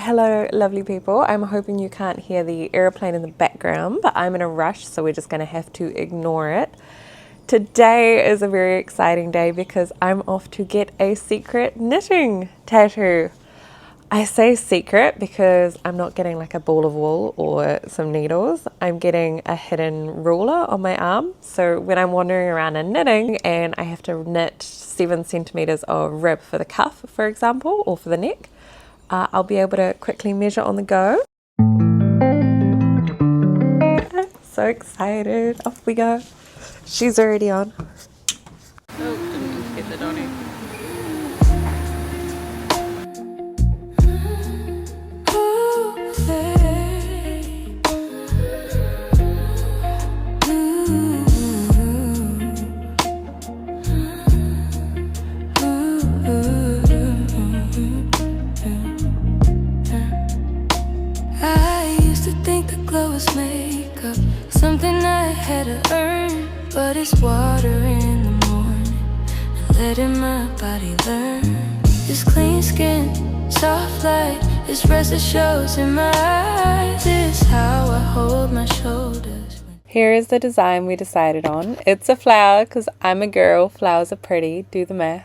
Hello lovely people, I'm hoping you can't hear the airplane in the background, but I'm in a rush so we're just going to have to ignore it. Today is a very exciting day because I'm off to get a secret knitting tattoo. I say secret because I'm not getting like a ball of wool or some needles. I'm getting a hidden ruler on my arm. So when I'm wandering around and knitting and I have to knit 7 centimeters of rib for the cuff, for example, or for the neck, I'll be able to quickly measure on the go. So excited. Off we go. She's already on. Oh, didn't get the donny. Makeup, something I had to earn, but it's water in the morning and letting my body learn. This clean skin, soft light, this rest that shows in my eyes is how I hold my shoulders. Here is the design we decided on. It's a flower because I'm a girl, flowers are pretty, do the math.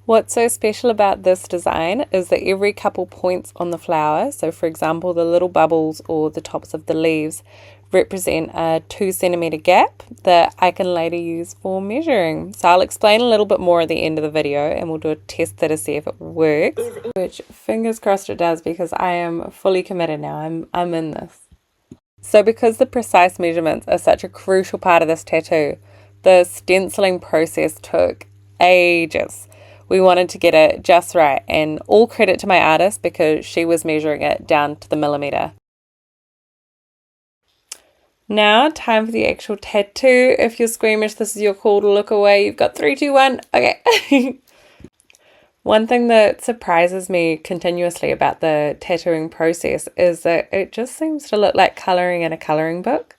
What's so special about this design is that every couple points on the flower, so for example the little bubbles or the tops of the leaves, represent a 2 centimeter gap that I can later use for measuring. So I'll explain a little bit more at the end of the video and we'll do a test there to see if it works, which fingers crossed it does because I am fully committed now. I'm in this. So because the precise measurements are such a crucial part of this tattoo, the stenciling process took ages. We wanted to get it just right, and all credit to my artist because she was measuring it down to the millimeter. Now, time for the actual tattoo. If you're squeamish, this is your call to look away. You've got 3, 2, 1. Okay. One thing that surprises me continuously about the tattooing process is that it just seems to look like colouring in a colouring book.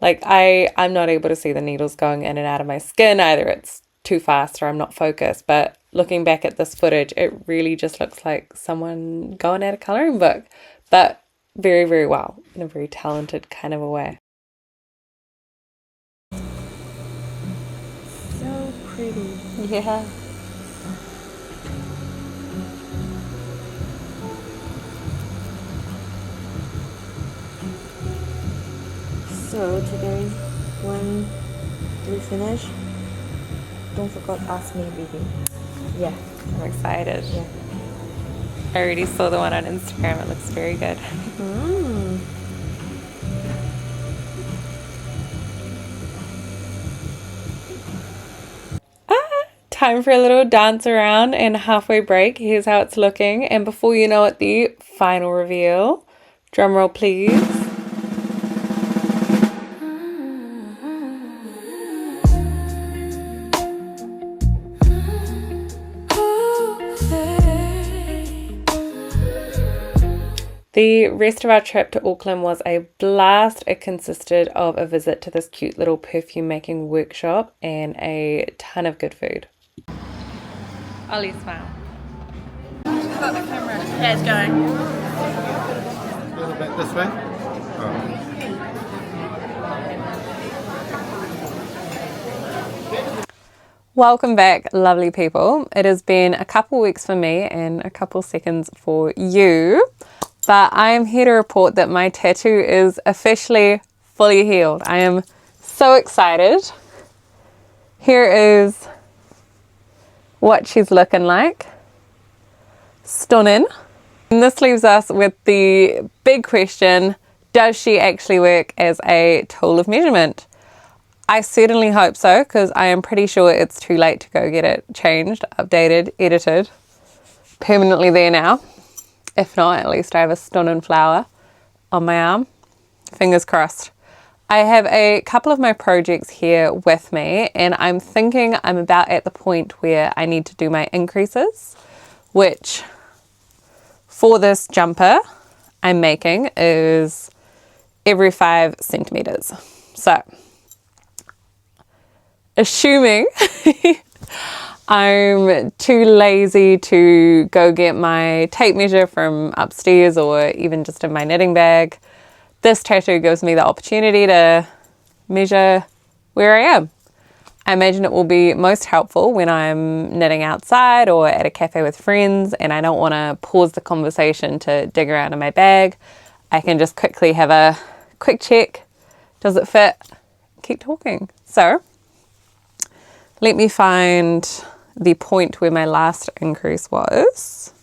Like I'm not able to see the needles going in and out of my skin. Either it's too fast or I'm not focused, but looking back at this footage, it really just looks like someone going at a colouring book, but very, very well, in a very talented kind of a way. So pretty. Yeah. So today, when we finish, don't forget to ask me, baby. Yeah, I'm excited. Yeah. I already saw the one on Instagram. It looks very good. Time for a little dance around and halfway break. Here's how it's looking. And before you know it, the final reveal. Drum roll, please. The rest of our trip to Auckland was a blast. It consisted of a visit to this cute little perfume making workshop and a ton of good food. Ollie, smile. She's got the camera. Yeah, it's going. A little bit this way. Welcome back, lovely people. It has been a couple weeks for me and a couple seconds for you. But I am here to report that my tattoo is officially fully healed. I am so excited. Here is what she's looking like. Stunning. And this leaves us with the big question, does she actually work as a tool of measurement? I certainly hope so, because I am pretty sure it's too late to go get it changed, updated, edited, permanently there now. If not, at least I have a stunning flower on my arm. Fingers crossed. I have a couple of my projects here with me and I'm thinking I'm about at the point where I need to do my increases, which for this jumper I'm making is every 5 centimeters. So, assuming I'm too lazy to go get my tape measure from upstairs or even just in my knitting bag. This tattoo gives me the opportunity to measure where I am. I imagine it will be most helpful when I'm knitting outside or at a cafe with friends and I don't want to pause the conversation to dig around in my bag. I can just quickly have a quick check. Does it fit? Keep talking. So let me find the point where my last increase was.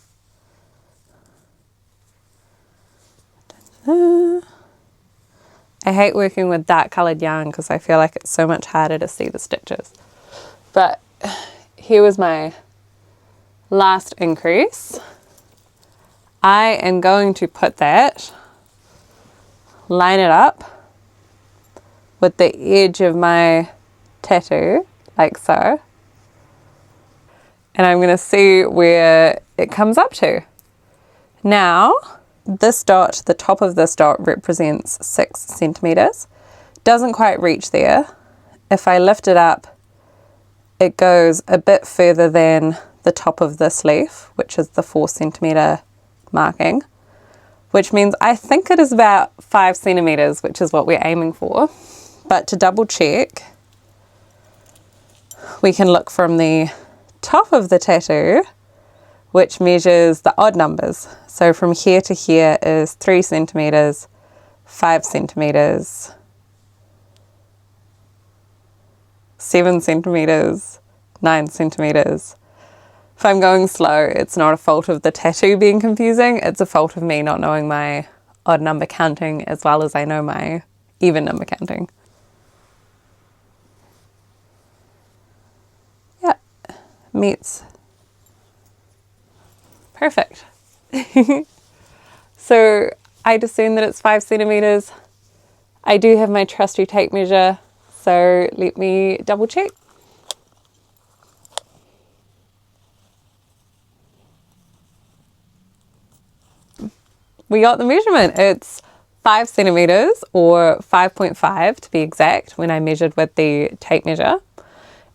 I hate working with dark coloured yarn because I feel like it's so much harder to see the stitches. But here was my last increase. I am going to put that, line it up with the edge of my tattoo, like so. And I'm going to see where it comes up to. Now, this dot, the top of this dot represents 6 centimeters. Doesn't quite reach there. If I lift it up, it goes a bit further than the top of this leaf, which is the 4 centimeter marking, which means I think it is about 5 centimeters, which is what we're aiming for. But to double check, we can look from the top of the tattoo, which measures the odd numbers. So from here to here is 3 centimeters, 5 centimeters, 7 centimeters, 9 centimeters. If I'm going slow, it's not a fault of the tattoo being confusing, it's a fault of me not knowing my odd number counting as well as I know my even number counting. Yeah, meets. Perfect. So I discern that it's 5 centimeters. I do have my trusty tape measure, so let me double check. We got the measurement. It's 5 centimeters or 5.5 to be exact when I measured with the tape measure.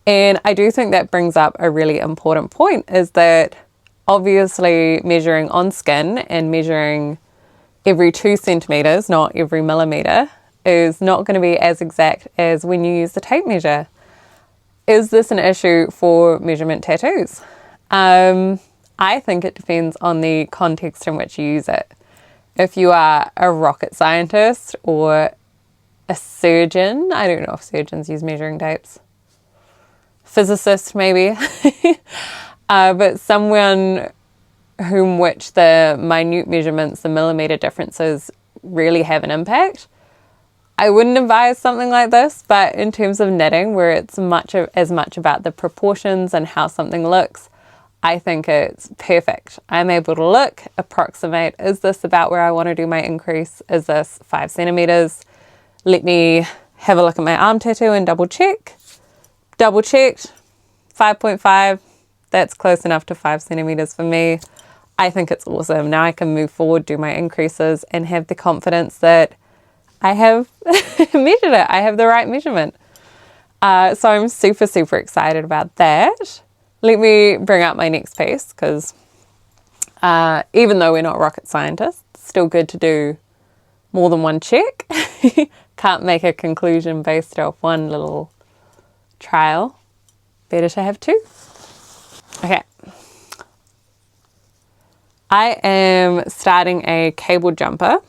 And I do think that brings up a really important point, is that obviously measuring on skin and measuring every 2 centimeters, not every millimeter, is not going to be as exact as when you use the tape measure. Is this an issue for measurement tattoos? I think it depends on the context in which you use it. If you are a rocket scientist or a surgeon, I don't know if surgeons use measuring tapes. Physicist maybe. But someone whom which the minute measurements, the millimeter differences really have an impact, I wouldn't advise something like this. But in terms of knitting, where it's as much about the proportions and how something looks, I think it's perfect. I'm able to look, approximate, is this about where I want to do my increase? Is this 5 centimeters? Let me have a look at my arm tattoo and double check. Double checked, 5.5. That's close enough to 5 centimeters for me. I think it's awesome. Now I can move forward, do my increases, and have the confidence that I have measured it. I have the right measurement. So I'm super, super excited about that. Let me bring up my next piece, because even though we're not rocket scientists, it's still good to do more than one check. Can't make a conclusion based off one little trial. Better to have 2. Okay. I am starting a cable jumper.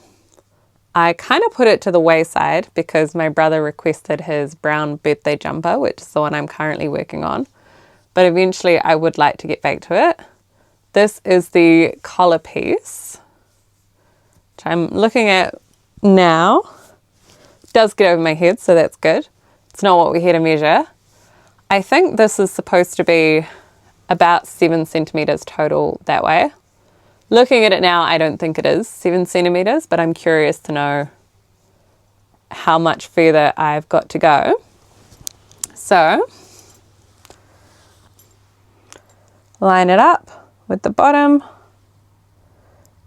I kind of put it to the wayside because my brother requested his brown birthday jumper, which is the one I'm currently working on. But eventually I would like to get back to it. This is the collar piece, which I'm looking at now. It does get over my head, so that's good. It's not what we're here to measure. I think this is supposed to be about 7 centimeters total that way. Looking at it now, I don't think it is 7 centimeters, but I'm curious to know how much further I've got to go. So line it up with the bottom,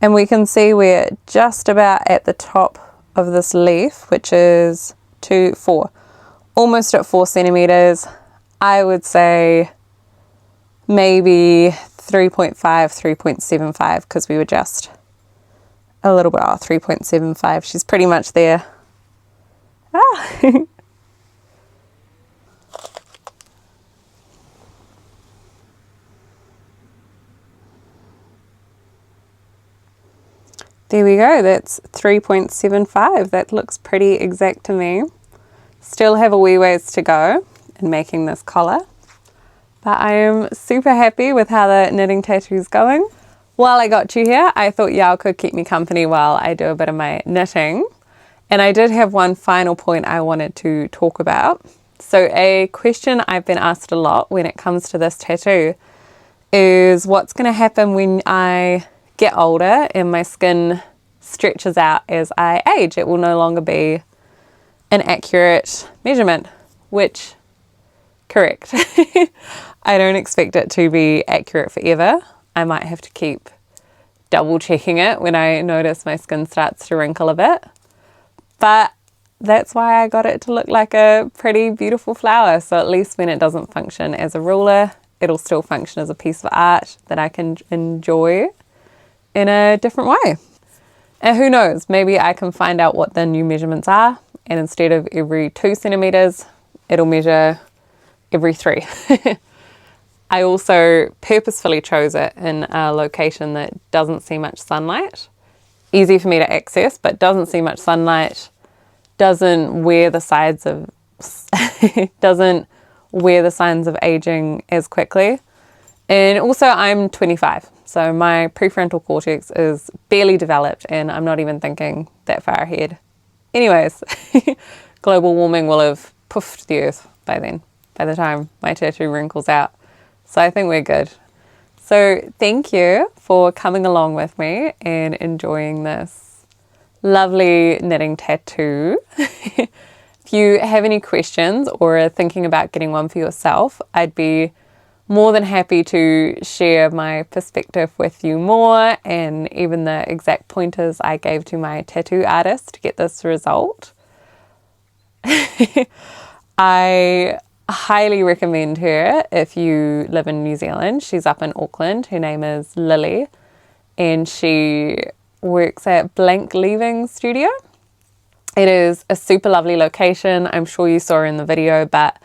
and we can see we're just about at the top of this leaf, which is 4, almost at 4 centimeters. I would say maybe 3.5, 3.75, because we were just a little bit off. 3.75. She's pretty much there. Ah. There we go, that's 3.75. That looks pretty exact to me. Still have a wee ways to go in making this collar, but I am super happy with how the knitting tattoo is going. While I got you here, I thought Yao could keep me company while I do a bit of my knitting. And I did have one final point I wanted to talk about. So a question I've been asked a lot when it comes to this tattoo is what's going to happen when I get older and my skin stretches out as I age. It will no longer be an accurate measurement, which, correct. I don't expect it to be accurate forever. I might have to keep double checking it when I notice my skin starts to wrinkle a bit. But that's why I got it to look like a pretty beautiful flower. So at least when it doesn't function as a ruler, it'll still function as a piece of art that I can enjoy in a different way. And who knows, maybe I can find out what the new measurements are, and instead of every 2 centimeters, it'll measure every 3. I also purposefully chose it in a location that doesn't see much sunlight. Easy for me to access, but doesn't see much sunlight, doesn't wear the sides of doesn't wear the signs of aging as quickly. And also I'm 25, so my prefrontal cortex is barely developed and I'm not even thinking that far ahead. Anyways, global warming will have puffed the earth by then, by the time my tattoo wrinkles out. So I think we're good. So thank you for coming along with me and enjoying this lovely knitting tattoo. If you have any questions or are thinking about getting one for yourself, I'd be more than happy to share my perspective with you more, and even the exact pointers I gave to my tattoo artist to get this result. I highly recommend her if you live in New Zealand. She's up in Auckland. Her name is Lily, and she works at BlankLeaving studio. It is a super lovely location. I'm sure you saw her in the video, but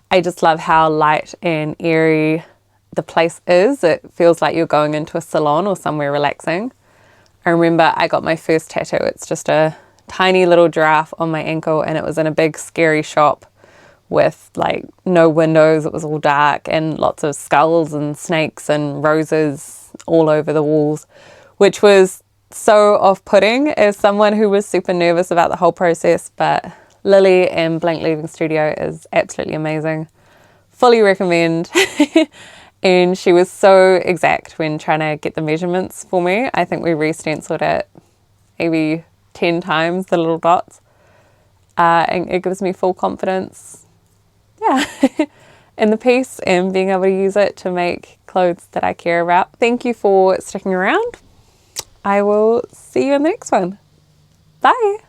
I just love how light and airy the place is. It feels like you're going into a salon or somewhere relaxing. I remember I got my first tattoo. It's just a tiny little giraffe on my ankle, and it was in a big scary shop with like no windows. It was all dark and lots of skulls and snakes and roses all over the walls, which was so off-putting as someone who was super nervous about the whole process. But Lily and BlankLeaving Studio is absolutely amazing. Fully recommend. And she was so exact when trying to get the measurements for me. I think we re-stenciled it maybe 10 times, the little dots. And it gives me full confidence, yeah, in the piece and being able to use it to make clothes that I care about. Thank you for sticking around. I will see you in the next one. Bye.